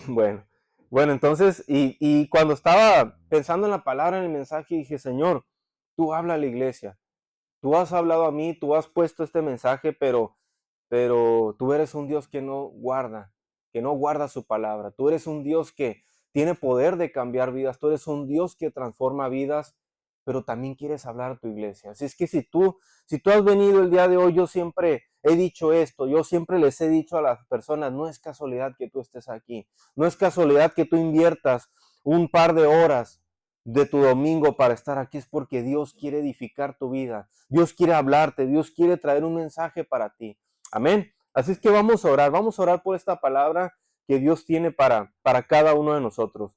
Bueno, bueno, entonces, y cuando estaba pensando en la palabra, en el mensaje, dije, Señor, tú habla a la iglesia, tú has hablado a mí, tú has puesto este mensaje, pero tú eres un Dios que no guarda su palabra. Tú eres un Dios que tiene poder de cambiar vidas. Tú eres un Dios que transforma vidas, pero también quieres hablar a tu iglesia. Así es que si tú has venido el día de hoy, yo siempre he dicho esto, yo siempre les he dicho a las personas, no es casualidad que tú estés aquí, no es casualidad que tú inviertas un par de horas de tu domingo para estar aquí, es porque Dios quiere edificar tu vida, Dios quiere hablarte, Dios quiere traer un mensaje para ti. Amén. Así es que vamos a orar por esta palabra que Dios tiene para cada uno de nosotros.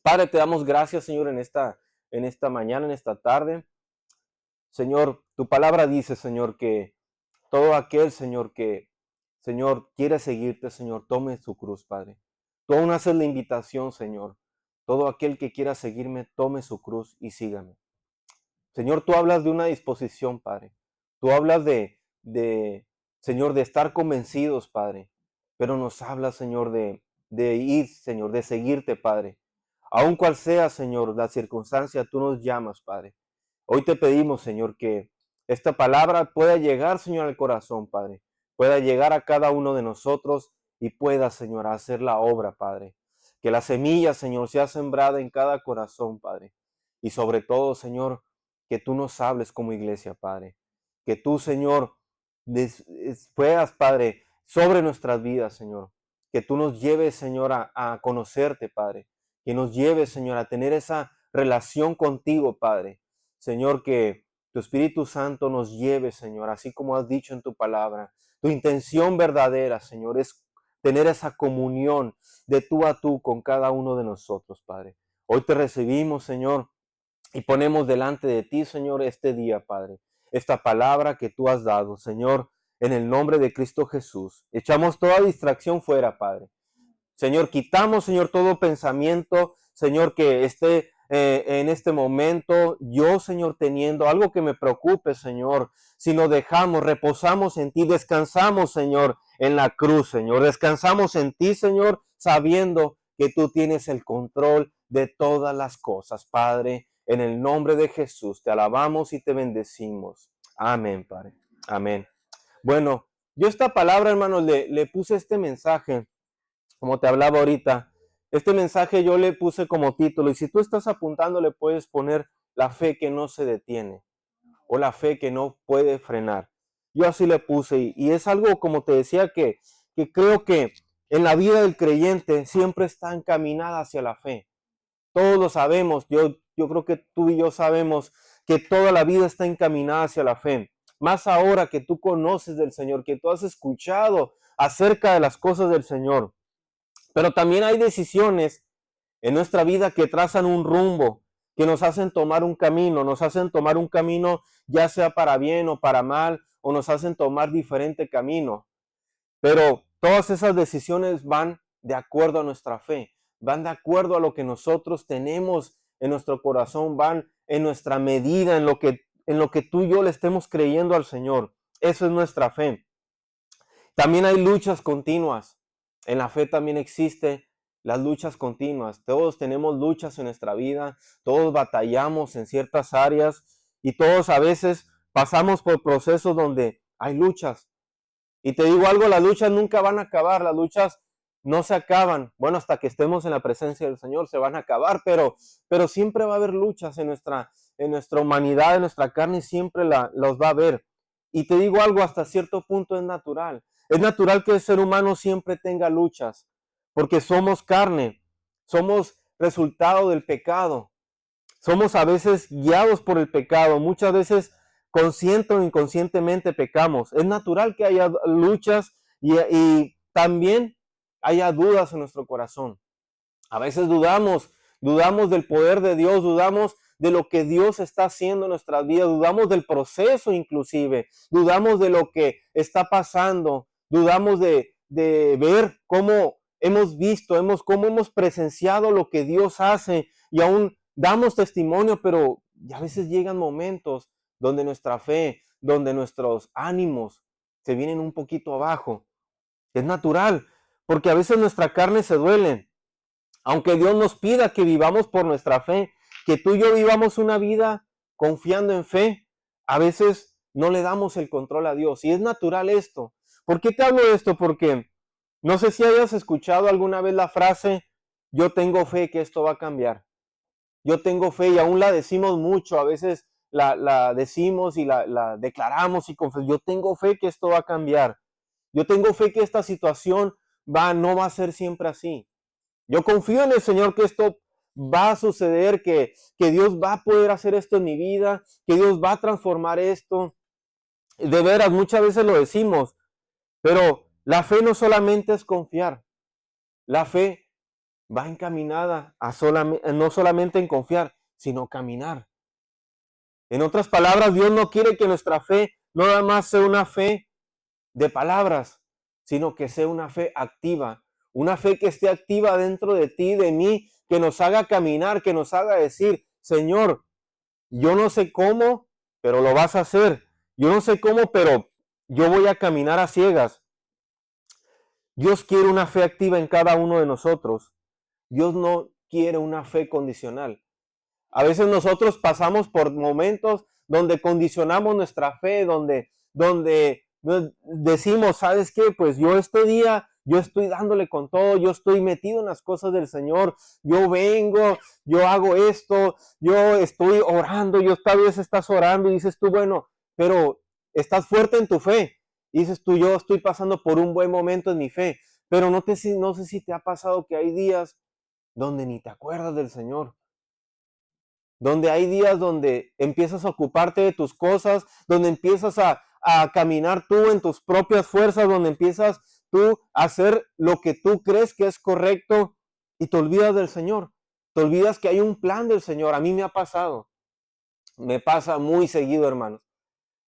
Padre, te damos gracias, Señor, en esta mañana, en esta tarde. Señor, tu palabra dice, Señor, que todo aquel, Señor, que, Señor, quiere seguirte, Señor, tome su cruz, Padre. Tú aún haces la invitación, Señor. Todo aquel que quiera seguirme, tome su cruz y sígame. Señor, tú hablas de una disposición, Padre. Tú hablas Señor, de estar convencidos, Padre. Pero nos hablas, Señor, de ir, Señor, de seguirte, Padre. Aun cual sea, Señor, la circunstancia, tú nos llamas, Padre. Hoy te pedimos, Señor, que esta palabra pueda llegar, Señor, al corazón, Padre. Pueda llegar a cada uno de nosotros y pueda, Señor, hacer la obra, Padre. Que la semilla, Señor, sea sembrada en cada corazón, Padre. Y sobre todo, Señor, que tú nos hables como iglesia, Padre. Que tú, Señor, puedas, Padre, sobre nuestras vidas, Señor. Que tú nos lleves, Señor, a conocerte, Padre. Que nos lleves, Señor, a tener esa relación contigo, Padre. Señor, que tu Espíritu Santo nos lleve, Señor, así como has dicho en tu palabra. Tu intención verdadera, Señor, es tener esa comunión de tú a tú con cada uno de nosotros, Padre. Hoy te recibimos, Señor, y ponemos delante de ti, Señor, este día, Padre, esta palabra que tú has dado, Señor, en el nombre de Cristo Jesús. Echamos toda distracción fuera, Padre. Señor, quitamos, Señor, todo pensamiento, Señor, que esté en este momento, yo, Señor, teniendo algo que me preocupe, Señor, si nos dejamos, reposamos en ti, descansamos, Señor, en la cruz, Señor, descansamos en ti, Señor, sabiendo que tú tienes el control de todas las cosas, Padre, en el nombre de Jesús, te alabamos y te bendecimos. Amén, Padre. Amén. Bueno, yo esta palabra, hermanos, le puse este mensaje como te hablaba ahorita. Este mensaje yo le puse como título, y si tú estás apuntando le puedes poner la fe que no se detiene o la fe que no puede frenar. Yo así le puse, y es algo, como te decía, que creo que en la vida del creyente siempre está encaminada hacia la fe. Todos lo sabemos, yo creo que tú y yo sabemos que toda la vida está encaminada hacia la fe. Más ahora que tú conoces del Señor, que tú has escuchado acerca de las cosas del Señor. Pero también hay decisiones en nuestra vida que trazan un rumbo, que nos hacen tomar un camino, nos hacen tomar un camino ya sea para bien o para mal, o nos hacen tomar diferente camino. Pero todas esas decisiones van de acuerdo a nuestra fe, van de acuerdo a lo que nosotros tenemos en nuestro corazón, van en nuestra medida, en lo que tú y yo le estemos creyendo al Señor. Eso es nuestra fe. También hay luchas continuas. En la fe también existe las luchas continuas. Todos tenemos luchas en nuestra vida, todos batallamos en ciertas áreas y todos a veces pasamos por procesos donde hay luchas. Y te digo algo, las luchas nunca van a acabar, las luchas no se acaban. Bueno, hasta que estemos en la presencia del Señor se van a acabar, pero siempre va a haber luchas en nuestra humanidad, en nuestra carne, siempre los va a haber. Y te digo algo, hasta cierto punto es natural. Es natural que el ser humano siempre tenga luchas, porque somos carne, somos resultado del pecado, somos a veces guiados por el pecado, muchas veces consciente o inconscientemente pecamos. Es natural que haya luchas y también haya dudas en nuestro corazón. A veces dudamos del poder de Dios, dudamos de lo que Dios está haciendo en nuestras vidas, dudamos del proceso inclusive, dudamos de lo que está pasando, dudamos de ver cómo hemos visto, cómo hemos presenciado lo que Dios hace y aún damos testimonio, pero a veces llegan momentos donde nuestra fe, donde nuestros ánimos se vienen un poquito abajo. Es natural, porque a veces nuestra carne se duele. Aunque Dios nos pida que vivamos por nuestra fe, que tú y yo vivamos una vida confiando en fe, a veces no le damos el control a Dios. Y es natural esto. ¿Por qué te hablo de esto? Porque no sé si hayas escuchado alguna vez la frase, yo tengo fe que esto va a cambiar. Yo tengo fe y aún la decimos mucho, a veces la decimos y la declaramos y confesamos, yo tengo fe que esto va a cambiar. Yo tengo fe que esta situación no va a ser siempre así. Yo confío en el Señor que esto va a suceder, que Dios va a poder hacer esto en mi vida, que Dios va a transformar esto. De veras, muchas veces lo decimos, pero la fe no solamente es confiar, la fe va encaminada a no solamente en confiar, sino caminar. En otras palabras, Dios no quiere que nuestra fe no nada más sea una fe de palabras, sino que sea una fe activa, una fe que esté activa dentro de ti, de mí, que nos haga caminar, que nos haga decir, Señor, yo no sé cómo, pero lo vas a hacer. Yo no sé cómo, pero yo voy a caminar a ciegas. Dios quiere una fe activa en cada uno de nosotros. Dios no quiere una fe condicional. A veces nosotros pasamos por momentos donde condicionamos nuestra fe, donde decimos, ¿sabes qué? Pues yo este día, yo estoy dándole con todo, yo estoy metido en las cosas del Señor, yo vengo, yo hago esto, yo estoy orando, yo tal vez estás orando y dices tú, bueno, pero estás fuerte en tu fe. Y dices tú, yo estoy pasando por un buen momento en mi fe, pero no sé si te ha pasado que hay días donde ni te acuerdas del Señor, donde hay días donde empiezas a ocuparte de tus cosas, donde empiezas a caminar tú en tus propias fuerzas, donde empiezas tú a hacer lo que tú crees que es correcto y te olvidas del Señor, te olvidas que hay un plan del Señor. A mí me ha pasado, me pasa muy seguido, hermanos,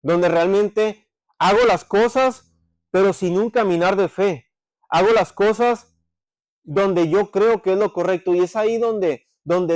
donde realmente hago las cosas, pero sin un caminar de fe. Hago las cosas donde yo creo que es lo correcto. Y es ahí donde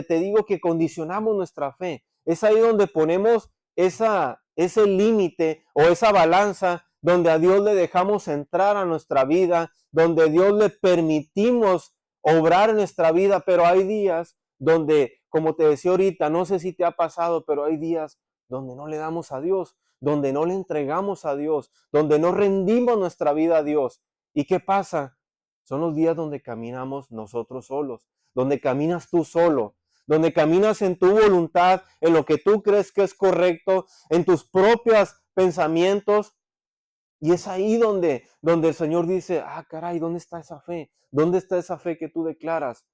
te digo que condicionamos nuestra fe. Es ahí donde ponemos ese límite o esa balanza donde a Dios le dejamos entrar a nuestra vida, donde a Dios le permitimos obrar en nuestra vida, pero hay días donde, como te decía ahorita, no sé si te ha pasado, pero hay días donde no le damos a Dios, donde no le entregamos a Dios, donde no rendimos nuestra vida a Dios. ¿Y qué pasa? Son los días donde caminamos nosotros solos, donde caminas tú solo, donde caminas en tu voluntad, en lo que tú crees que es correcto, en tus propios pensamientos. Y es ahí donde el Señor dice, ah, caray, ¿dónde está esa fe? ¿Dónde está esa fe que tú declaras?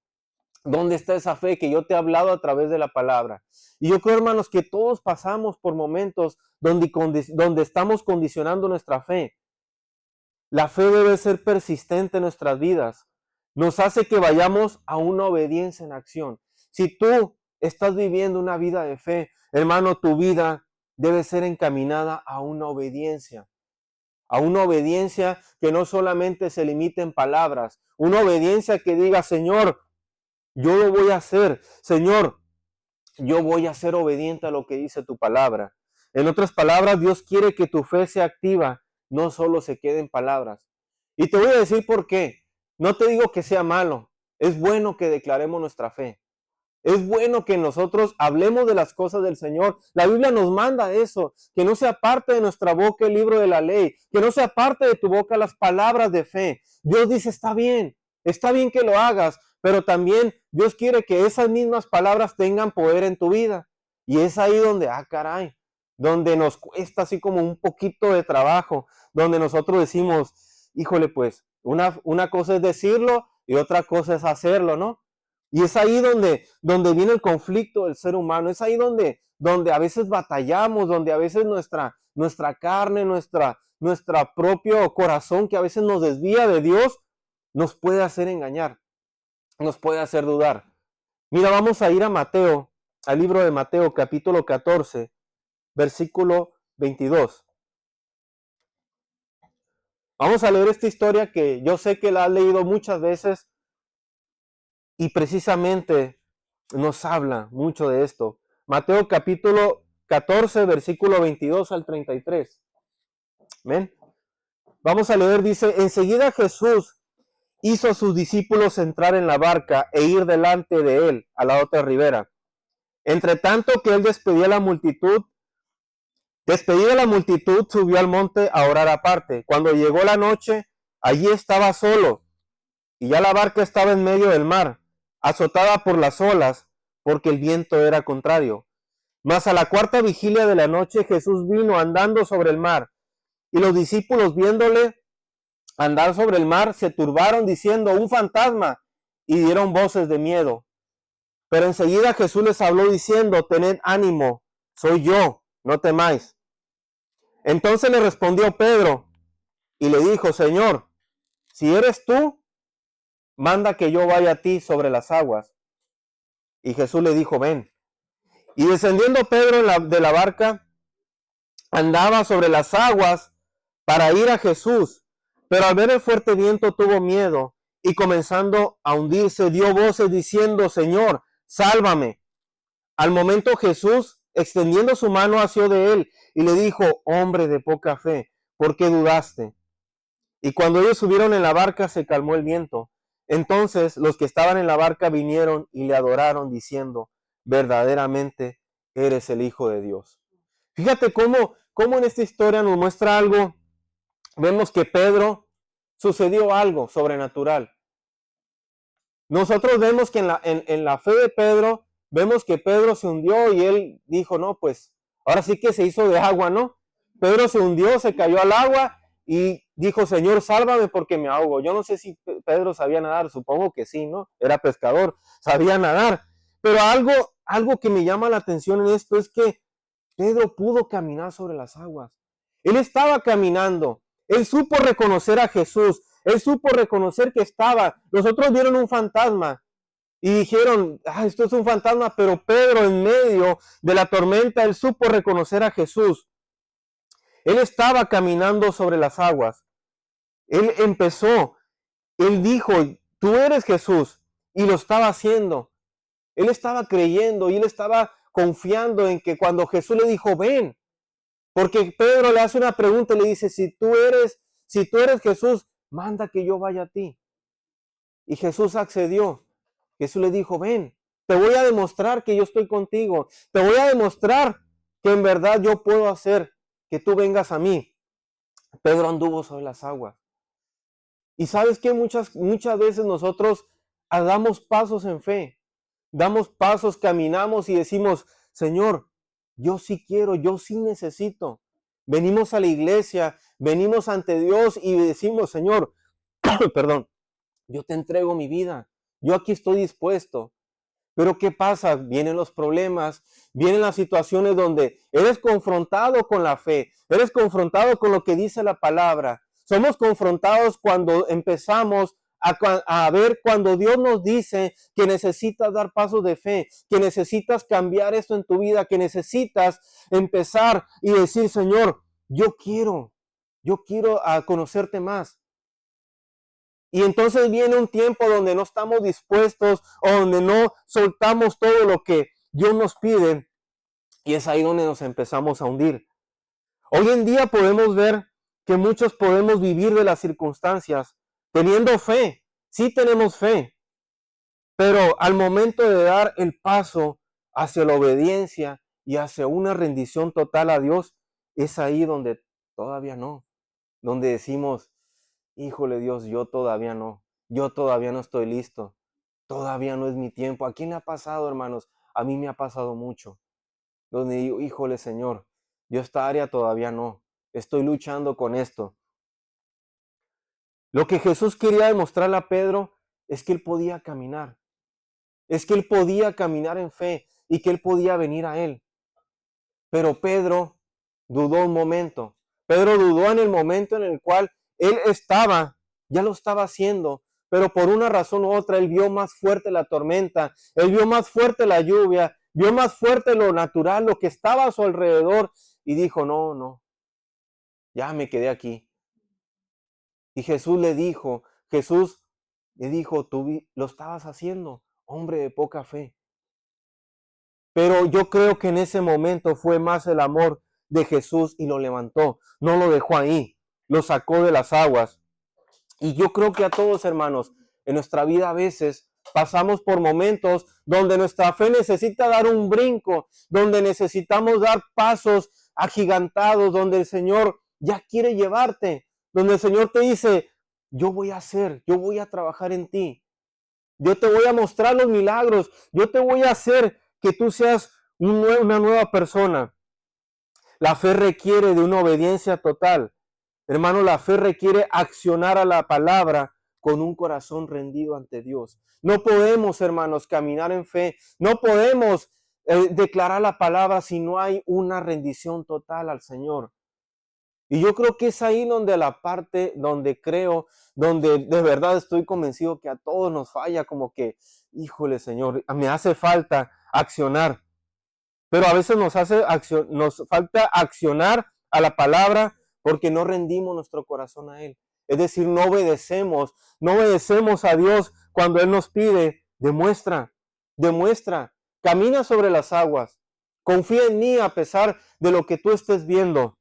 ¿Dónde está esa fe que yo te he hablado a través de la palabra? Y yo creo, hermanos, que todos pasamos por momentos donde estamos condicionando nuestra fe. La fe debe ser persistente en nuestras vidas. Nos hace que vayamos a una obediencia en acción. Si tú estás viviendo una vida de fe, hermano, tu vida debe ser encaminada a una obediencia. A una obediencia que no solamente se limite en palabras. Una obediencia que diga, Señor, yo lo voy a hacer. Señor, yo voy a ser obediente a lo que dice tu palabra. En otras palabras, Dios quiere que tu fe sea activa, no solo se quede en palabras. Y te voy a decir por qué. No te digo que sea malo. Es bueno que declaremos nuestra fe. Es bueno que nosotros hablemos de las cosas del Señor. La Biblia nos manda eso, que no sea parte de nuestra boca el libro de la ley, que no sea parte de tu boca las palabras de fe. Dios dice, está bien que lo hagas, pero también Dios quiere que esas mismas palabras tengan poder en tu vida. Y es ahí donde, caray, donde nos cuesta así como un poquito de trabajo, donde nosotros decimos, híjole, pues, una cosa es decirlo y otra cosa es hacerlo, ¿no? Y es ahí donde viene el conflicto del ser humano, es ahí donde a veces batallamos, donde a veces nuestra carne, nuestra propio corazón que a veces nos desvía de Dios, nos puede hacer engañar, nos puede hacer dudar. Mira, vamos a ir a Mateo, al libro de Mateo, capítulo 14, versículo 22. Vamos a leer esta historia que yo sé que la has leído muchas veces y precisamente nos habla mucho de esto. Mateo capítulo 14, versículo 22 al 33. ¿Ven? Vamos a leer, dice, enseguida Jesús hizo a sus discípulos entrar en la barca e ir delante de él a la otra ribera. Entre tanto que él despedía a la multitud, subió al monte a orar aparte. Cuando llegó la noche, allí estaba solo, y ya la barca estaba en medio del mar, azotada por las olas, porque el viento era contrario. Mas a la cuarta vigilia de la noche Jesús vino andando sobre el mar, y los discípulos viéndole andar sobre el mar se turbaron diciendo, un fantasma, y dieron voces de miedo. Pero enseguida Jesús les habló diciendo, tened ánimo, soy yo, no temáis. Entonces le respondió Pedro y le dijo, Señor, si eres tú, manda que yo vaya a ti sobre las aguas. Y Jesús le dijo, ven. Y descendiendo Pedro de la barca, andaba sobre las aguas para ir a Jesús, pero al ver el fuerte viento tuvo miedo y comenzando a hundirse dio voces diciendo, Señor, sálvame. Al momento Jesús, extendiendo su mano, asió de él y le dijo, hombre de poca fe, ¿por qué dudaste? Y cuando ellos subieron en la barca se calmó el viento. Entonces los que estaban en la barca vinieron y le adoraron diciendo, verdaderamente eres el Hijo de Dios. Fíjate cómo en esta historia nos muestra algo. Vemos que Pedro sucedió algo sobrenatural. Nosotros vemos que en la fe de Pedro, vemos que Pedro se hundió y él dijo, no, pues ahora sí que se hizo de agua, ¿no? Pedro se hundió, se cayó al agua y dijo, Señor, sálvame porque me ahogo. Yo no sé si Pedro sabía nadar, supongo que sí, ¿no? Era pescador, sabía nadar. Pero algo que me llama la atención en esto es que Pedro pudo caminar sobre las aguas. Él estaba caminando. Él supo reconocer a Jesús. Él supo reconocer que estaba. Los otros vieron un fantasma y dijeron, esto es un fantasma, pero Pedro en medio de la tormenta, él supo reconocer a Jesús. Él estaba caminando sobre las aguas. Él empezó, él dijo, tú eres Jesús, y lo estaba haciendo. Él estaba creyendo y él estaba confiando en que cuando Jesús le dijo, ven, porque Pedro le hace una pregunta y le dice, si tú eres Jesús, manda que yo vaya a ti. Y Jesús accedió. Jesús le dijo, ven, te voy a demostrar que yo estoy contigo. Te voy a demostrar que en verdad yo puedo hacer que tú vengas a mí. Pedro anduvo sobre las aguas. Y sabes que muchas veces nosotros damos pasos en fe. Damos pasos, caminamos y decimos, Señor, yo sí quiero, yo sí necesito. Venimos a la iglesia, venimos ante Dios y decimos, Señor, perdón, yo te entrego mi vida, yo aquí estoy dispuesto. Pero ¿qué pasa? Vienen los problemas, vienen las situaciones donde eres confrontado con la fe, eres confrontado con lo que dice la palabra. Somos confrontados cuando empezamos a ver cuando Dios nos dice que necesitas dar pasos de fe, que necesitas cambiar esto en tu vida, que necesitas empezar y decir, Señor, yo quiero conocerte más. Y entonces viene un tiempo donde no estamos dispuestos o donde no soltamos todo lo que Dios nos pide y es ahí donde nos empezamos a hundir. Hoy en día podemos ver que muchos podemos vivir de las circunstancias teniendo fe. Sí tenemos fe, pero al momento de dar el paso hacia la obediencia y hacia una rendición total a Dios, es ahí donde todavía no, donde decimos, híjole Dios, yo todavía no estoy listo, todavía no es mi tiempo. ¿A quién le ha pasado, hermanos? A mí me ha pasado mucho, donde digo, híjole Señor, yo esta área todavía no, estoy luchando con esto. Lo que Jesús quería demostrarle a Pedro es que él podía caminar, es que él podía caminar en fe y que él podía venir a él. Pero Pedro dudó un momento. Pedro dudó en el momento en el cual él ya lo estaba haciendo, pero por una razón u otra él vio más fuerte la tormenta, él vio más fuerte la lluvia, vio más fuerte lo natural, lo que estaba a su alrededor y dijo, no, ya me quedé aquí. Y Jesús le dijo, tú lo estabas haciendo, hombre de poca fe. Pero yo creo que en ese momento fue más el amor de Jesús y lo levantó, no lo dejó ahí, lo sacó de las aguas. Y yo creo que a todos, hermanos, en nuestra vida a veces pasamos por momentos donde nuestra fe necesita dar un brinco, donde necesitamos dar pasos agigantados, donde el Señor ya quiere llevarte, donde el Señor te dice, yo voy a hacer, yo voy a trabajar en ti, yo te voy a mostrar los milagros, yo te voy a hacer que tú seas una nueva persona. La fe requiere de una obediencia total. Hermano, la fe requiere accionar a la palabra con un corazón rendido ante Dios. No podemos, hermanos, caminar en fe. No podemos declarar la palabra si no hay una rendición total al Señor. Y yo creo que es ahí donde la parte, donde creo, donde de verdad estoy convencido que a todos nos falla, como que, híjole, Señor, me hace falta accionar. Pero a veces nos falta accionar a la palabra porque no rendimos nuestro corazón a Él. Es decir, no obedecemos a Dios cuando Él nos pide, demuestra, camina sobre las aguas, confía en mí a pesar de lo que tú estés viendo.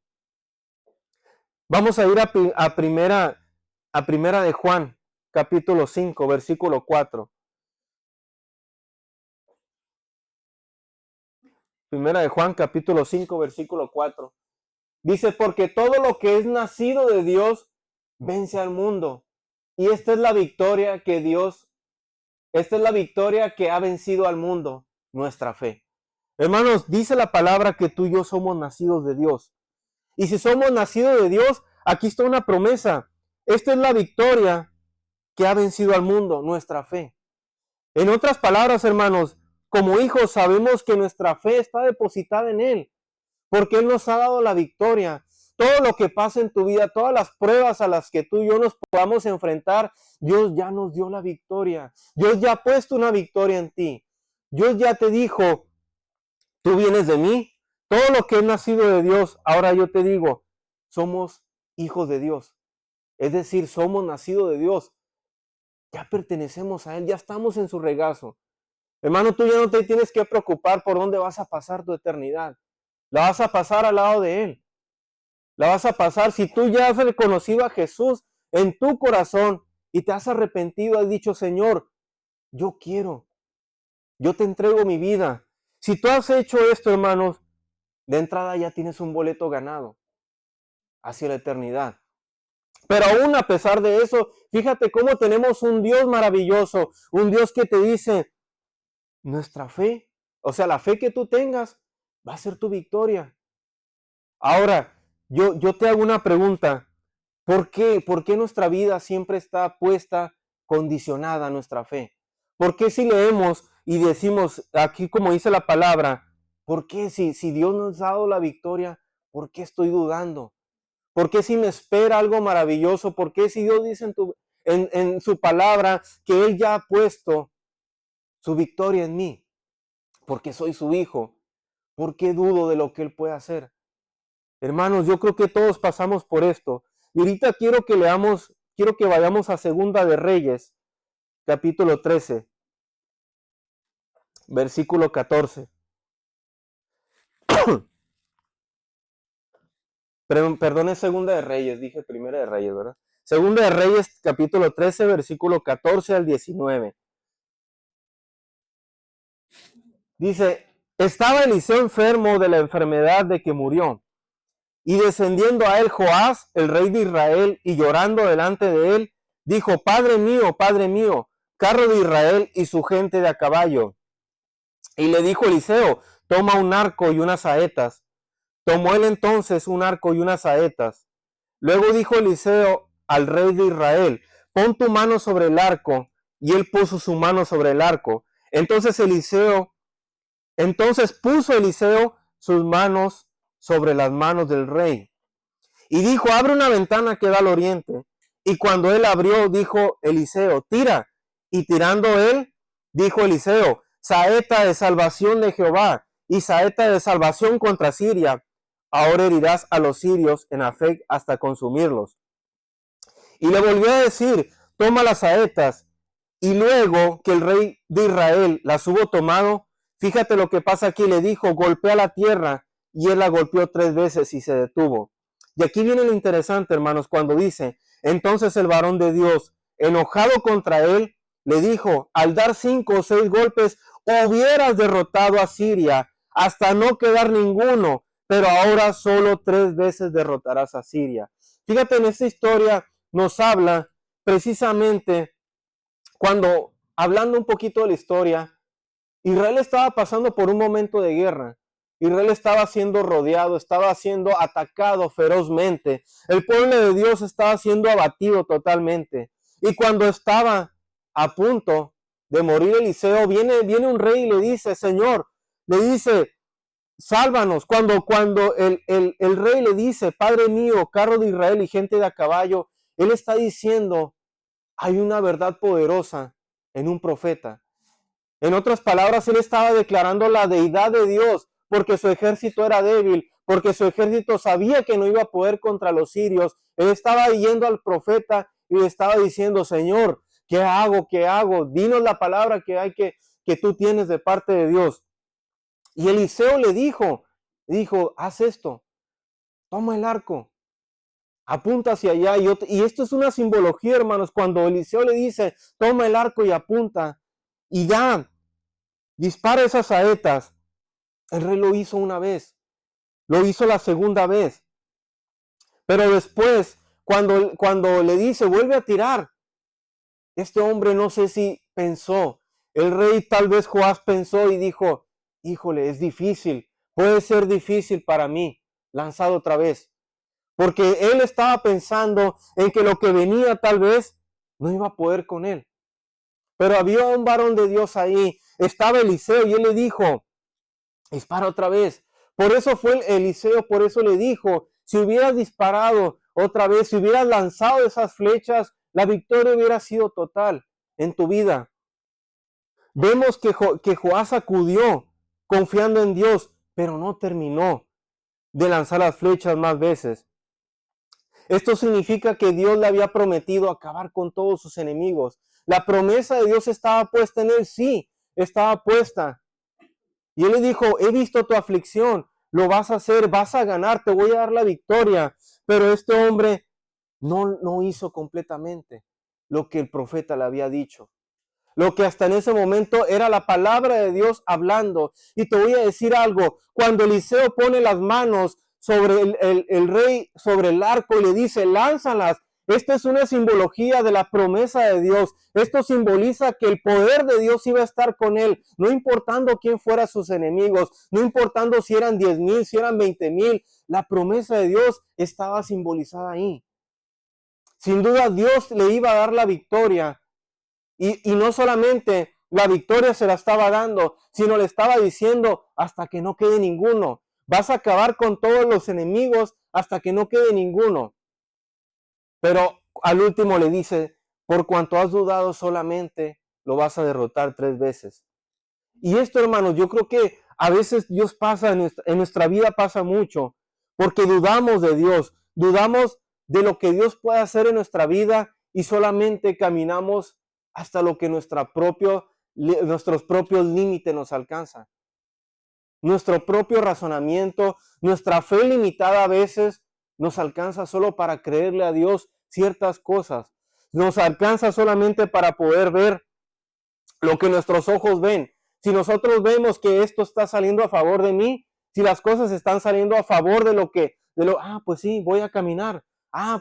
Vamos a ir a primera de Juan, capítulo 5, versículo 4. Primera de Juan, capítulo 5, versículo 4. Dice, porque todo lo que es nacido de Dios vence al mundo. Y esta es la victoria que ha vencido al mundo, nuestra fe. Hermanos, dice la palabra que tú y yo somos nacidos de Dios. Y si somos nacidos de Dios, aquí está una promesa. Esta es la victoria que ha vencido al mundo, nuestra fe. En otras palabras, hermanos, como hijos sabemos que nuestra fe está depositada en Él, porque Él nos ha dado la victoria. Todo lo que pasa en tu vida, todas las pruebas a las que tú y yo nos podamos enfrentar, Dios ya nos dio la victoria. Dios ya ha puesto una victoria en ti. Dios ya te dijo, tú vienes de mí. Todo lo que es nacido de Dios, ahora yo te digo, somos hijos de Dios. Es decir, somos nacidos de Dios. Ya pertenecemos a Él, ya estamos en su regazo. Hermano, tú ya no te tienes que preocupar por dónde vas a pasar tu eternidad. La vas a pasar al lado de Él. La vas a pasar si tú ya has reconocido a Jesús en tu corazón y te has arrepentido, has dicho, Señor, yo quiero, yo te entrego mi vida. Si tú has hecho esto, hermanos, de entrada ya tienes un boleto ganado hacia la eternidad. Pero aún a pesar de eso, fíjate cómo tenemos un Dios maravilloso, un Dios que te dice, nuestra fe, o sea, la fe que tú tengas va a ser tu victoria. Ahora, yo te hago una pregunta. ¿Por qué? ¿Por qué nuestra vida siempre está puesta, condicionada a nuestra fe? ¿Por qué si leemos y decimos aquí como dice la palabra, ¿por qué si Dios nos ha dado la victoria, por qué estoy dudando? ¿Por qué si me espera algo maravilloso? ¿Por qué si Dios dice en su palabra que Él ya ha puesto su victoria en mí? Porque soy su hijo. ¿Por qué dudo de lo que Él puede hacer? Hermanos, yo creo que todos pasamos por esto. Y ahorita quiero que vayamos a Segunda de Reyes, capítulo 13, versículo 14. Perdón, es Segunda de Reyes, dije Primera de Reyes, ¿verdad? Segunda de Reyes, capítulo 13, versículo 14 al 19. Dice, estaba Eliseo enfermo de la enfermedad de que murió. Y descendiendo a él Joás, el rey de Israel, y llorando delante de él, dijo, Padre mío, carro de Israel y su gente de a caballo. Y le dijo Eliseo, toma un arco y unas saetas. Tomó él entonces un arco y unas saetas. Luego dijo Eliseo al rey de Israel, pon tu mano sobre el arco. Y él puso su mano sobre el arco. Entonces puso Eliseo sus manos sobre las manos del rey. Y dijo, abre una ventana que da al oriente. Y cuando él abrió, dijo Eliseo, tira. Y tirando él, dijo Eliseo, saeta de salvación de Jehová y saeta de salvación contra Siria. Ahora herirás a los sirios en Afec hasta consumirlos. Y le volvió a decir, toma las saetas. Y luego que el rey de Israel las hubo tomado, fíjate lo que pasa aquí, le dijo, golpea la tierra. Y él la golpeó 3 veces y se detuvo. Y aquí viene lo interesante, hermanos, cuando dice, Entonces el varón de Dios, enojado contra él, le dijo, al dar 5 o 6 golpes, hubieras derrotado a Siria hasta no quedar ninguno, pero ahora solo 3 veces derrotarás a Siria. Fíjate, en esta historia nos habla precisamente cuando, hablando un poquito de la historia, Israel estaba pasando por un momento de guerra. Israel estaba siendo rodeado, estaba siendo atacado ferozmente. El pueblo de Dios estaba siendo abatido totalmente. Y cuando estaba a punto de morir Eliseo, viene un rey y le dice, Señor, le dice, sálvanos. Cuando el rey le dice, Padre mío, carro de Israel y gente de a caballo, él está diciendo, hay una verdad poderosa en un profeta. En otras palabras, él estaba declarando la deidad de Dios porque su ejército era débil, porque su ejército sabía que no iba a poder contra los sirios. Él estaba yendo al profeta y le estaba diciendo, Señor, ¿qué hago? ¿Qué hago? Dinos la palabra que tú tienes de parte de Dios. Y Eliseo le dijo, haz esto, toma el arco, apunta hacia allá. Y esto es una simbología, hermanos, cuando Eliseo le dice, toma el arco y apunta, y ya, dispara esas saetas. El rey lo hizo una vez, lo hizo la segunda vez, pero después, cuando le dice, vuelve a tirar, este hombre no sé si pensó, el rey tal vez Joás pensó y dijo, híjole, es difícil, puede ser difícil para mí, lanzado otra vez, porque él estaba pensando en que lo que venía tal vez no iba a poder con él. Pero había un varón de Dios ahí, estaba Eliseo y él le dijo, dispara otra vez. Por eso fue Eliseo, por eso le dijo, si hubieras disparado otra vez, si hubieras lanzado esas flechas, la victoria hubiera sido total en tu vida. Vemos que Joás acudió confiando en Dios, pero no terminó de lanzar las flechas más veces. Esto significa que Dios le había prometido acabar con todos sus enemigos. La promesa de Dios estaba puesta en él, sí, estaba puesta. Y él le dijo, he visto tu aflicción, lo vas a hacer, vas a ganar, te voy a dar la victoria. Pero este hombre no hizo completamente lo que el profeta le había dicho. Lo que hasta en ese momento era la palabra de Dios hablando. Y te voy a decir algo, cuando Eliseo pone las manos sobre el rey, sobre el arco y le dice, lánzalas. Esta es una simbología de la promesa de Dios. Esto simboliza que el poder de Dios iba a estar con él, no importando quién fueran sus enemigos, no importando si eran 10,000, si eran 20,000. La promesa de Dios estaba simbolizada ahí. Sin duda Dios le iba a dar la victoria. Y no solamente la victoria se la estaba dando, sino le estaba diciendo hasta que no quede ninguno. Vas a acabar con todos los enemigos hasta que no quede ninguno. Pero al último le dice, por cuanto has dudado solamente, lo vas a derrotar 3 veces. Y esto, hermanos, yo creo que a veces Dios pasa, en nuestra vida pasa mucho, porque dudamos de Dios, dudamos de lo que Dios puede hacer en nuestra vida y solamente caminamos hasta lo que nuestros propios límites nos alcanzan. Nuestro propio razonamiento, nuestra fe limitada a veces nos alcanza solo para creerle a Dios ciertas cosas. Nos alcanza solamente para poder ver lo que nuestros ojos ven. Si nosotros vemos que esto está saliendo a favor de mí, si las cosas están saliendo a favor pues sí, voy a caminar.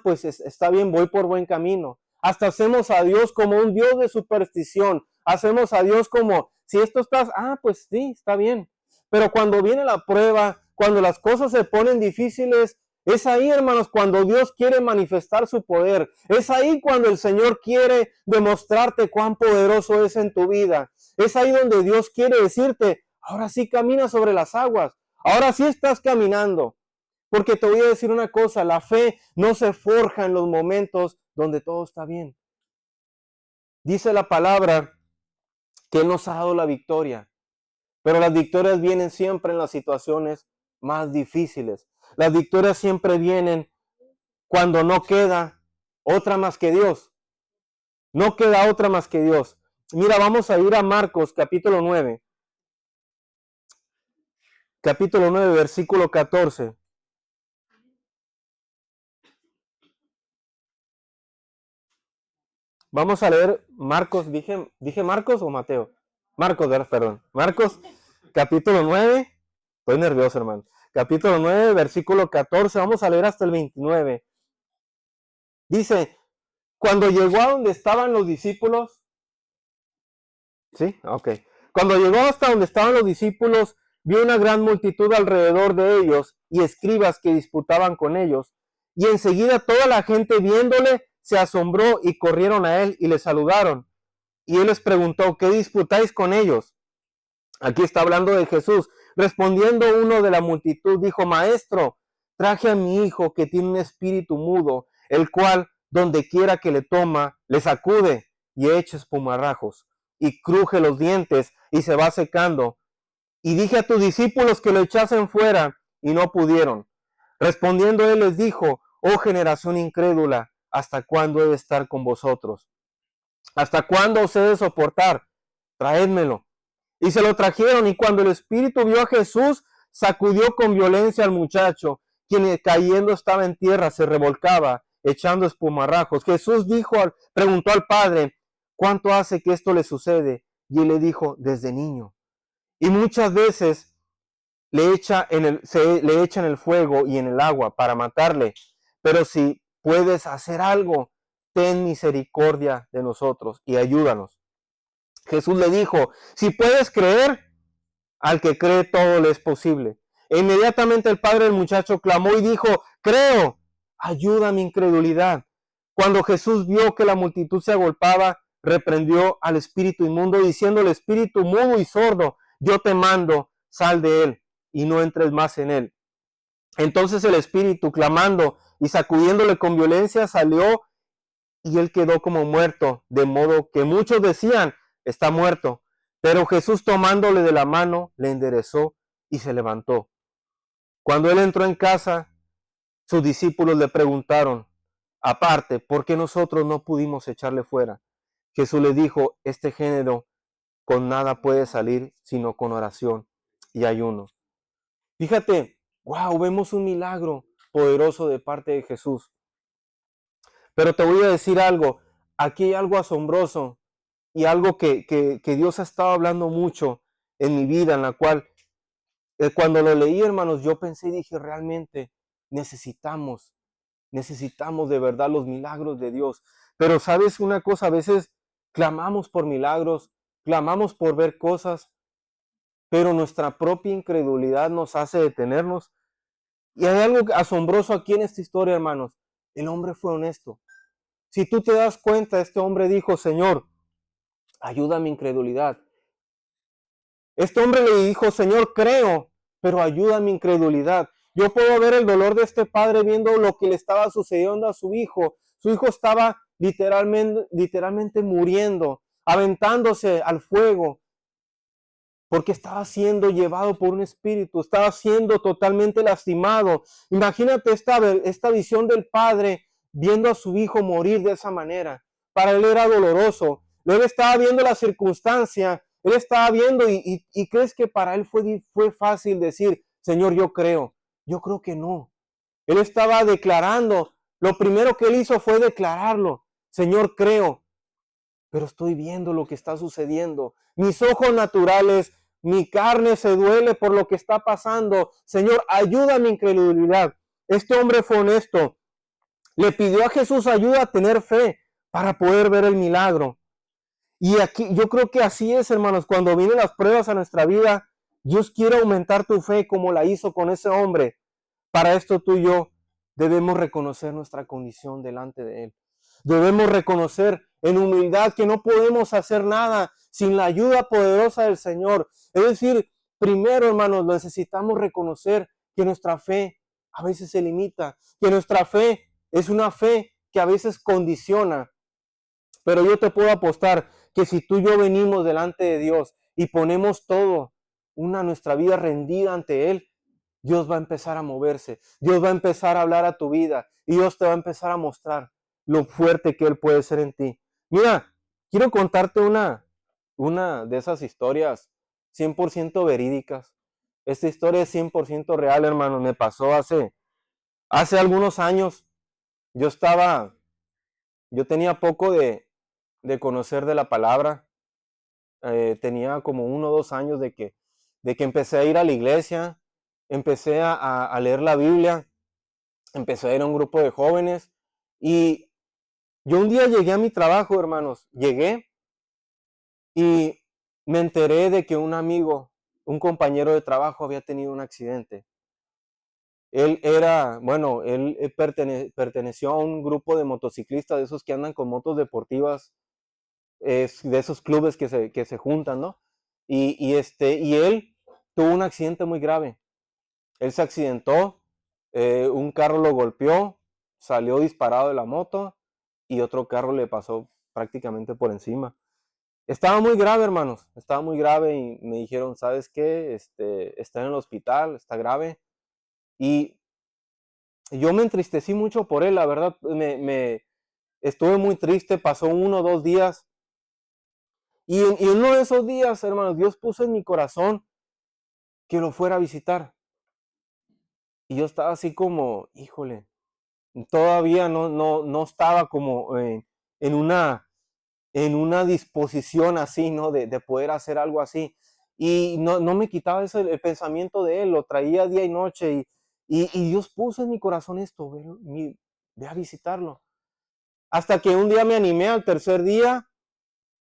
Pues está bien, voy por buen camino. Hasta hacemos a Dios como un Dios de superstición. Hacemos a Dios como, si esto estás, pues sí, está bien. Pero cuando viene la prueba, cuando las cosas se ponen difíciles, es ahí, hermanos, cuando Dios quiere manifestar su poder. Es ahí cuando el Señor quiere demostrarte cuán poderoso es en tu vida. Es ahí donde Dios quiere decirte, ahora sí camina sobre las aguas. Ahora sí estás caminando. Porque te voy a decir una cosa, la fe no se forja en los momentos donde todo está bien. Dice la palabra que Él nos ha dado la victoria. Pero las victorias vienen siempre en las situaciones más difíciles. Las victorias siempre vienen cuando no queda otra más que Dios. No queda otra más que Dios. Mira, vamos a ir a Marcos capítulo 9. Capítulo 9, versículo 14. Vamos a leer Marcos, ¿dije Marcos o Mateo? Marcos, perdón. Marcos, capítulo 9. Estoy nervioso, hermano. Capítulo 9, versículo 14. Vamos a leer hasta el 29. Dice, cuando llegó a donde estaban los discípulos, ¿sí? Ok. Cuando llegó hasta donde estaban los discípulos, vio una gran multitud alrededor de ellos y escribas que disputaban con ellos. Y enseguida toda la gente viéndole se asombró y corrieron a él y le saludaron. Y él les preguntó, ¿qué disputáis con ellos? Aquí está hablando de Jesús. Respondiendo uno de la multitud, dijo, Maestro, traje a mi hijo que tiene un espíritu mudo, el cual, donde quiera que le toma, le sacude y echa espumarrajos, y cruje los dientes y se va secando. Y dije a tus discípulos que lo echasen fuera, y no pudieron. Respondiendo él les dijo, oh generación incrédula, ¿hasta cuándo he de estar con vosotros? ¿Hasta cuándo os he de soportar? Traédmelo. Y se lo trajeron, y cuando el espíritu vio a Jesús, sacudió con violencia al muchacho, quien cayendo estaba en tierra, se revolcaba, echando espumarrajos. Jesús preguntó al padre, ¿cuánto hace que esto le sucede? Y él le dijo, desde niño. Y muchas veces le echa le echa en el fuego y en el agua para matarle. Pero si puedes hacer algo, ten misericordia de nosotros y ayúdanos. Jesús le dijo, si puedes creer, al que cree todo le es posible. E inmediatamente el padre del muchacho clamó y dijo, creo, ayuda a mi incredulidad. Cuando Jesús vio que la multitud se agolpaba, reprendió al espíritu inmundo, diciendo al espíritu mudo y sordo, yo te mando, sal de él y no entres más en él. Entonces el espíritu, clamando y sacudiéndole con violencia, salió y él quedó como muerto, de modo que muchos decían, está muerto. Pero Jesús tomándole de la mano, le enderezó y se levantó. Cuando él entró en casa, sus discípulos le preguntaron, aparte, ¿por qué nosotros no pudimos echarle fuera? Jesús le dijo, este género con nada puede salir sino con oración y ayuno. Fíjate, wow, vemos un milagro poderoso de parte de Jesús. Pero te voy a decir algo, aquí hay algo asombroso y algo que Dios ha estado hablando mucho en mi vida, en la cual cuando lo leí, hermanos, yo pensé y dije, realmente necesitamos, necesitamos de verdad los milagros de Dios. Pero sabes una cosa, a veces clamamos por milagros, clamamos por ver cosas, pero nuestra propia incredulidad nos hace detenernos. Y hay algo asombroso aquí en esta historia, hermanos. El hombre fue honesto. Si tú te das cuenta, este hombre dijo, Señor, ayuda a mi incredulidad. Este hombre le dijo, Señor, creo, pero ayuda a mi incredulidad. Yo puedo ver el dolor de este padre viendo lo que le estaba sucediendo a su hijo. Su hijo estaba literalmente muriendo, aventándose al fuego, porque estaba siendo llevado por un espíritu, estaba siendo totalmente lastimado. Imagínate esta visión del padre viendo a su hijo morir de esa manera. Para él era doloroso. Él estaba viendo la circunstancia, él estaba viendo y crees que para él fue fácil decir, Señor, yo creo. Yo creo que no. Él estaba declarando. Lo primero que él hizo fue declararlo. Señor, creo, pero estoy viendo lo que está sucediendo. Mis ojos naturales, mi carne se duele por lo que está pasando. Señor, ayuda a mi incredulidad. Este hombre fue honesto. Le pidió a Jesús ayuda a tener fe para poder ver el milagro. Y aquí yo creo que así es, hermanos, cuando vienen las pruebas a nuestra vida, Dios quiere aumentar tu fe como la hizo con ese hombre. Para esto tú y yo debemos reconocer nuestra condición delante de Él. Debemos reconocer en humildad que no podemos hacer nada sin la ayuda poderosa del Señor. Es decir, primero, hermanos, necesitamos reconocer que nuestra fe a veces se limita, que nuestra fe es una fe que a veces condiciona. Pero yo te puedo apostar que si tú y yo venimos delante de Dios y ponemos todo, nuestra vida rendida ante Él, Dios va a empezar a moverse, Dios va a empezar a hablar a tu vida y Dios te va a empezar a mostrar lo fuerte que Él puede ser en ti. Mira, quiero contarte una de esas historias 100% verídicas. Esta historia es 100% real, hermano. Me pasó hace algunos años. Yo tenía poco de conocer de la palabra. Tenía como 1 o 2 años de que empecé a ir a la iglesia, empecé a leer la Biblia, empecé a ir a un grupo de jóvenes y yo un día llegué a mi trabajo, hermanos, llegué y me enteré de que un amigo, un compañero de trabajo había tenido un accidente. Él era, bueno, él perteneció a un grupo de motociclistas, de esos que andan con motos deportivas, de esos clubes que se juntan, ¿no? Y él tuvo un accidente muy grave. Él se accidentó, un carro lo golpeó, salió disparado de la moto y otro carro le pasó prácticamente por encima. Estaba muy grave, hermanos, estaba muy grave y me dijeron, ¿sabes qué? Está en el hospital, está grave. Y yo me entristecí mucho por él, la verdad, estuve muy triste, pasó 1 o 2 días. Y en uno de esos días, hermanos, Dios puso en mi corazón que lo fuera a visitar. Y yo estaba así como, híjole, todavía no estaba como en una, en una disposición así, ¿no? De poder hacer algo así. Y no me quitaba el pensamiento de él, lo traía día y noche. Y Dios puso en mi corazón esto, ve a visitarlo. Hasta que un día me animé al tercer día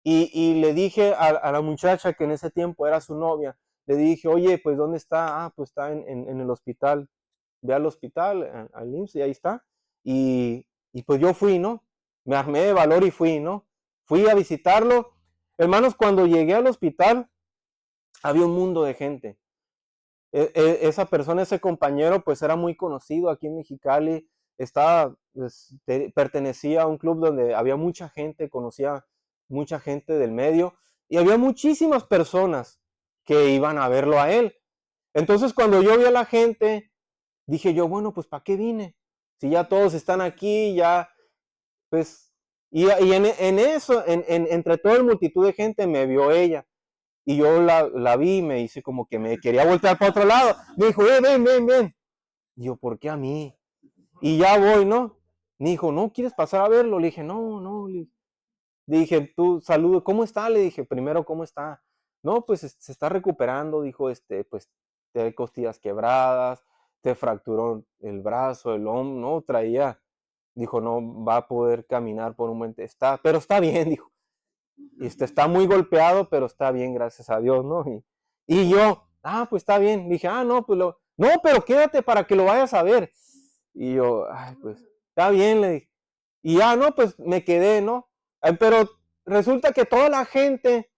y le dije a la muchacha que en ese tiempo era su novia, le dije, oye, pues ¿dónde está? Ah, pues está en el hospital. Ve al hospital, al IMSS, y ahí está. Y pues yo fui, ¿no? Me armé de valor y fui, ¿no? Fui a visitarlo. Hermanos, cuando llegué al hospital, había un mundo de gente. Esa persona, ese compañero, pues era muy conocido aquí en Mexicali. Pues, pertenecía a un club donde había mucha gente, conocía mucha gente del medio y había muchísimas personas que iban a verlo a él. Entonces, cuando yo vi a la gente, dije yo, bueno, pues ¿para qué vine? Si ya todos están aquí, ya, pues, y en eso, entre toda la multitud de gente me vio ella. Y yo la vi y me hice como que me quería voltear para otro lado. Me dijo, ven, ven, ven. Y yo, ¿por qué a mí? Y ya voy, ¿no? Me dijo, ¿no quieres pasar a verlo? Le dije, no, no. Le dije, tú, saludo, ¿cómo está? Le dije, primero, ¿cómo está? No, pues se está recuperando, dijo, pues, te costillas quebradas, te fracturó el brazo, el hombro, no, dijo, no va a poder caminar por un momento, pero está bien, dijo, está muy golpeado, pero está bien, gracias a Dios, ¿no? Y yo, pues está bien. Dije, no, pues no, pero quédate para que lo vayas a ver. Y yo, pues está bien, le dije. Y ya, no, pues me quedé, ¿no? Pero resulta que toda la gente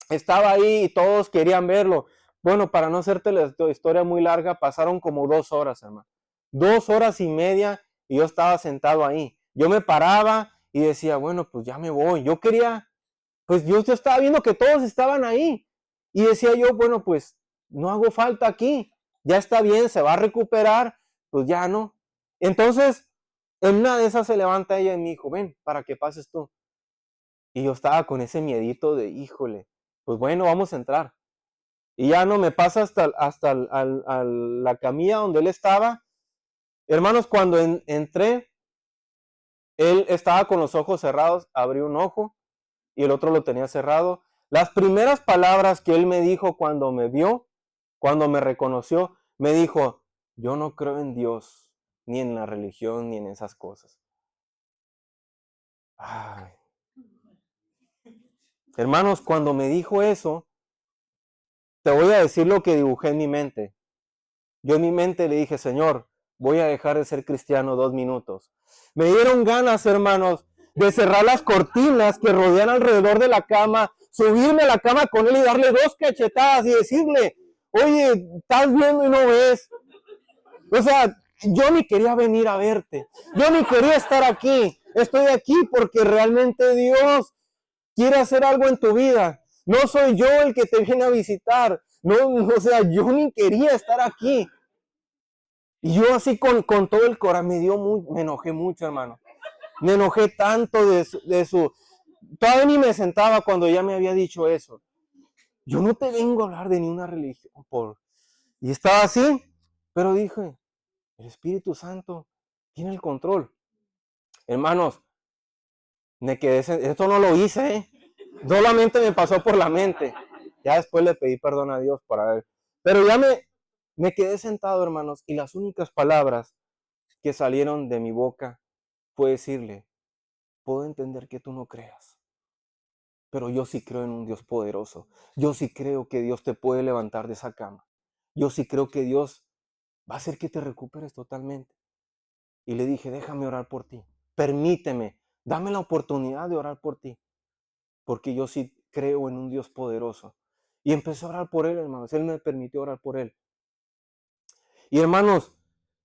estaba ahí y todos querían verlo. Bueno, para no hacerte la historia muy larga, pasaron como 2 horas, hermano. 2 horas y media y yo estaba sentado ahí. Yo me paraba y decía, bueno, pues ya me voy. Yo quería, pues yo estaba viendo que todos estaban ahí. Y decía yo, bueno, pues no hago falta aquí. Ya está bien, se va a recuperar, pues ya no. Entonces, en una de esas se levanta ella y me dijo, ven, para que pases tú. Y yo estaba con ese miedito de, híjole, pues bueno, vamos a entrar. Y ya no me pasa hasta la camilla donde él estaba. Hermanos, cuando entré, él estaba con los ojos cerrados, abrí un ojo y el otro lo tenía cerrado. Las primeras palabras que él me dijo cuando me vio, cuando me reconoció, me dijo, yo no creo en Dios, ni en la religión, ni en esas cosas. Ay. Hermanos, cuando me dijo eso, te voy a decir lo que dibujé en mi mente. Yo en mi mente le dije, Señor, voy a dejar de ser cristiano 2 minutos. Me dieron ganas, hermanos, de cerrar las cortinas que rodean alrededor de la cama, subirme a la cama con él y darle 2 cachetadas y decirle, oye, estás viendo y no ves. O sea, yo ni quería venir a verte. Yo ni quería estar aquí. Estoy aquí porque realmente Dios quiere hacer algo en tu vida. No soy yo el que te viene a visitar. No, o sea, yo ni quería estar aquí. Y yo así con todo el corazón me enojé mucho, hermano. Me enojé tanto de su. Todavía ni me sentaba cuando ya me había dicho eso. Yo no te vengo a hablar de ninguna religión. Y estaba así, pero dije, el Espíritu Santo tiene el control. Hermanos, Me quedé, esto no lo hice, ¿eh? Solamente me pasó por la mente. Ya después le pedí perdón a Dios por haber. Pero ya me quedé sentado, hermanos, y las únicas palabras que salieron de mi boca fue decirle, puedo entender que tú no creas, pero yo sí creo en un Dios poderoso. Yo sí creo que Dios te puede levantar de esa cama. Yo sí creo que Dios va a hacer que te recuperes totalmente. Y le dije, déjame orar por ti. Permíteme, dame la oportunidad de orar por ti, porque yo sí creo en un Dios poderoso. Y empecé a orar por él, hermanos. Él me permitió orar por él. Y hermanos,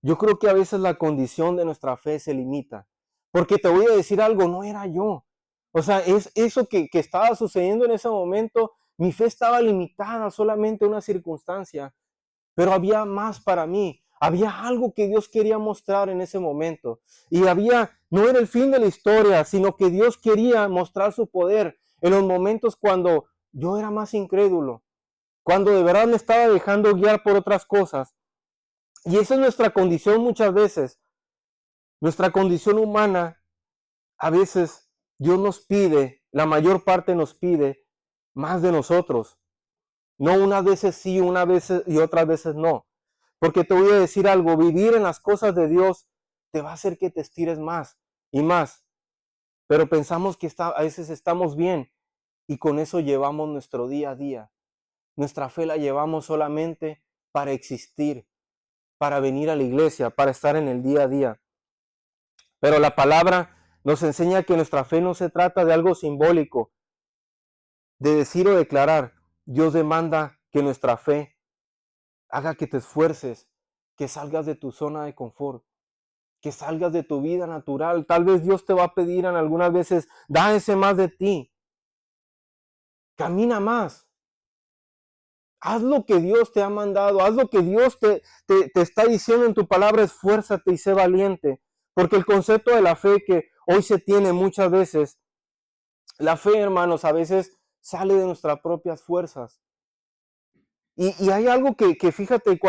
yo creo que a veces la condición de nuestra fe se limita. Porque te voy a decir algo, no era yo. O sea, es eso que estaba sucediendo en ese momento. Mi fe estaba limitada solamente a una circunstancia, pero había más para mí. Había algo que Dios quería mostrar en ese momento. Y no era el fin de la historia, sino que Dios quería mostrar su poder en los momentos cuando yo era más incrédulo, cuando de verdad me estaba dejando guiar por otras cosas. Y esa es nuestra condición muchas veces. Nuestra condición humana, a veces Dios nos pide, la mayor parte nos pide más de nosotros. No unas veces sí, unas veces y otras veces no. Porque te voy a decir algo, vivir en las cosas de Dios te va a hacer que te estires más y más. Pero pensamos que a veces estamos bien y con eso llevamos nuestro día a día. Nuestra fe la llevamos solamente para existir, para venir a la iglesia, para estar en el día a día. Pero la palabra nos enseña que nuestra fe no se trata de algo simbólico, de decir o declarar. Dios demanda que nuestra fe haga que te esfuerces, que salgas de tu zona de confort, que salgas de tu vida natural. Tal vez Dios te va a pedir en algunas veces, da ese más de ti, camina más, haz lo que Dios te ha mandado, haz lo que Dios te está diciendo en tu palabra, esfuérzate y sé valiente. Porque el concepto de la fe que hoy se tiene muchas veces, la fe, hermanos, a veces sale de nuestras propias fuerzas. Y hay algo que fíjate,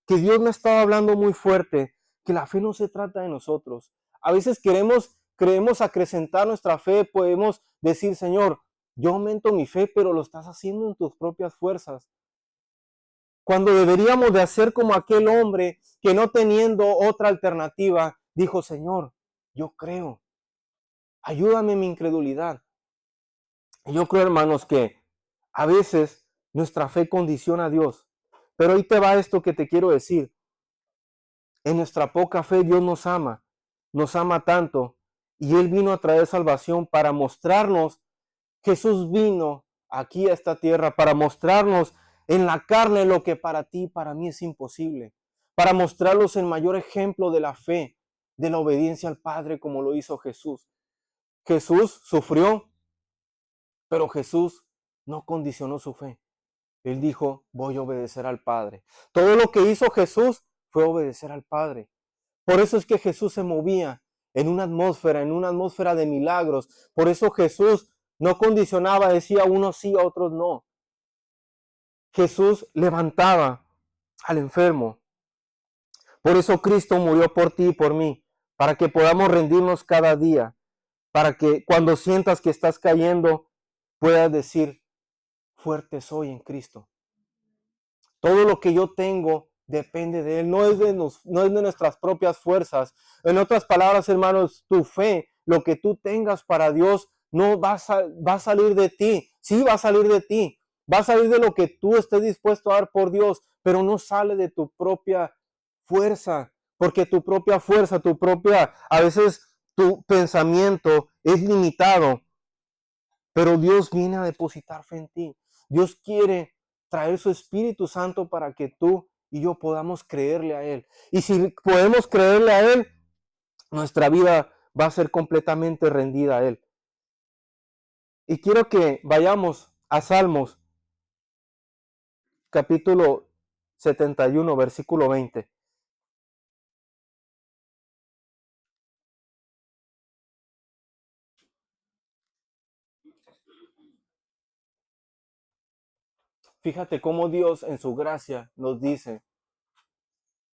que Dios me estaba hablando muy fuerte, que la fe no se trata de nosotros. A veces creemos acrecentar nuestra fe, podemos decir, Señor, yo aumento mi fe, pero lo estás haciendo en tus propias fuerzas. Cuando deberíamos de hacer como aquel hombre que no teniendo otra alternativa, dijo, Señor, yo creo, ayúdame en mi incredulidad. Y yo creo, hermanos, que a veces nuestra fe condiciona a Dios. Pero ahí te va esto que te quiero decir. En nuestra poca fe Dios nos ama tanto, y Él vino a traer salvación para mostrarnos. Jesús vino aquí a esta tierra para mostrarnos en la carne lo que para ti y para mí es imposible, para mostrarnos el mayor ejemplo de la fe, de la obediencia al Padre como lo hizo Jesús. Jesús sufrió, pero Jesús no condicionó su fe. Él dijo, voy a obedecer al Padre. Todo lo que hizo Jesús fue obedecer al Padre. Por eso es que Jesús se movía en una atmósfera de milagros. Por eso Jesús no condicionaba, decía unos sí, a otros no. Jesús levantaba al enfermo. Por eso Cristo murió por ti y por mí, para que podamos rendirnos cada día, para que cuando sientas que estás cayendo, puedas decir, fuerte soy en Cristo. Todo lo que yo tengo depende de Él, no es de nuestras propias fuerzas. En otras palabras, hermanos, tu fe, lo que tú tengas para Dios, no va a salir de ti. Sí, va a salir de ti. Va a salir de lo que tú estés dispuesto a dar por Dios, pero no sale de tu propia fuerza, porque tu propia fuerza, a veces tu pensamiento es limitado, pero Dios viene a depositar fe en ti. Dios quiere traer su Espíritu Santo para que tú y yo podamos creerle a Él. Y si podemos creerle a Él, nuestra vida va a ser completamente rendida a Él. Y quiero que vayamos a Salmos, capítulo 71, versículo 20. Fíjate cómo Dios en su gracia nos dice,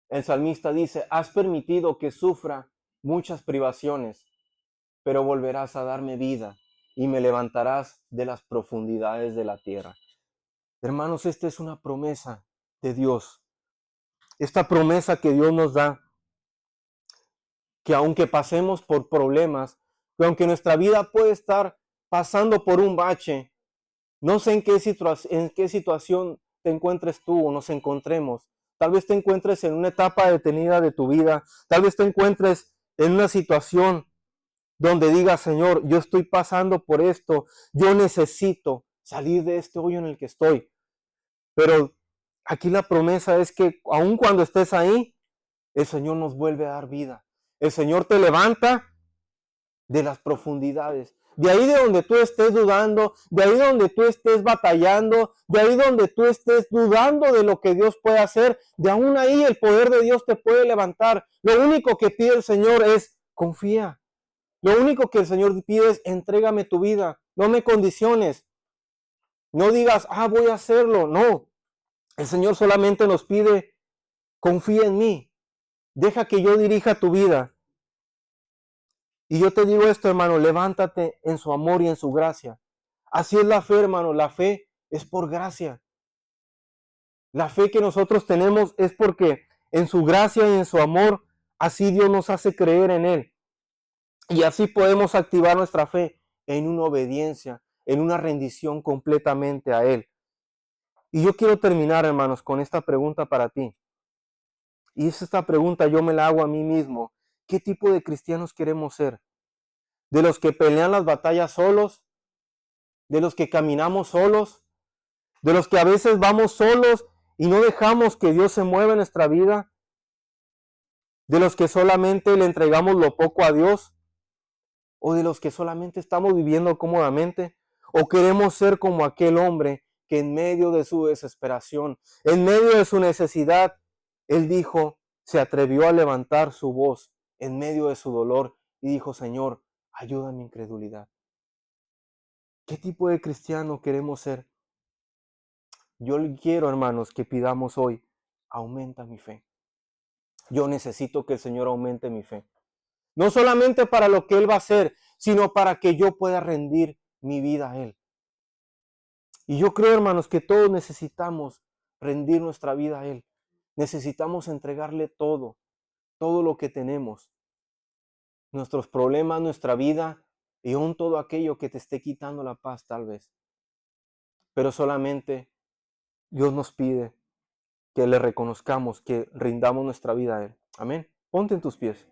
el salmista dice, has permitido que sufra muchas privaciones, pero volverás a darme vida y me levantarás de las profundidades de la tierra. Hermanos, esta es una promesa de Dios. Esta promesa que Dios nos da, que aunque pasemos por problemas, que aunque nuestra vida puede estar pasando por un bache, no sé en qué situación te encuentres tú o nos encontremos. Tal vez te encuentres en una etapa detenida de tu vida. Tal vez te encuentres en una situación donde digas, Señor, yo estoy pasando por esto. Yo necesito salir de este hoyo en el que estoy. Pero aquí la promesa es que aun cuando estés ahí, el Señor nos vuelve a dar vida. El Señor te levanta de las profundidades. De ahí de donde tú estés dudando, de ahí donde tú estés batallando, de ahí donde tú estés dudando de lo que Dios puede hacer, de aún ahí el poder de Dios te puede levantar. Lo único que pide el Señor es confía. Lo único que el Señor pide es entrégame tu vida, no me condiciones. No digas, voy a hacerlo. No, el Señor solamente nos pide, confía en mí, deja que yo dirija tu vida. Y yo te digo esto, hermano, levántate en su amor y en su gracia. Así es la fe, hermano. La fe es por gracia. La fe que nosotros tenemos es porque en su gracia y en su amor, así Dios nos hace creer en Él. Y así podemos activar nuestra fe en una obediencia, en una rendición completamente a Él. Y yo quiero terminar, hermanos, con esta pregunta para ti. Y esta pregunta yo me la hago a mí mismo. ¿Qué tipo de cristianos queremos ser? ¿De los que pelean las batallas solos? ¿De los que caminamos solos? ¿De los que a veces vamos solos y no dejamos que Dios se mueva en nuestra vida? ¿De los que solamente le entregamos lo poco a Dios? ¿O de los que solamente estamos viviendo cómodamente? ¿O queremos ser como aquel hombre que en medio de su desesperación, en medio de su necesidad, él dijo, se atrevió a levantar su voz en medio de su dolor y dijo, Señor, ayuda a mi incredulidad? ¿Qué tipo de cristiano queremos ser? Yo quiero, hermanos, que pidamos hoy, aumenta mi fe. Yo necesito que el Señor aumente mi fe. No solamente para lo que Él va a hacer, sino para que yo pueda rendir mi vida a Él. Y yo creo, hermanos, que todos necesitamos rendir nuestra vida a Él. Necesitamos entregarle todo, todo lo que tenemos. Nuestros problemas, nuestra vida y aún todo aquello que te esté quitando la paz tal vez. Pero solamente Dios nos pide que le reconozcamos, que rindamos nuestra vida a Él. Amén. Ponte en tus pies.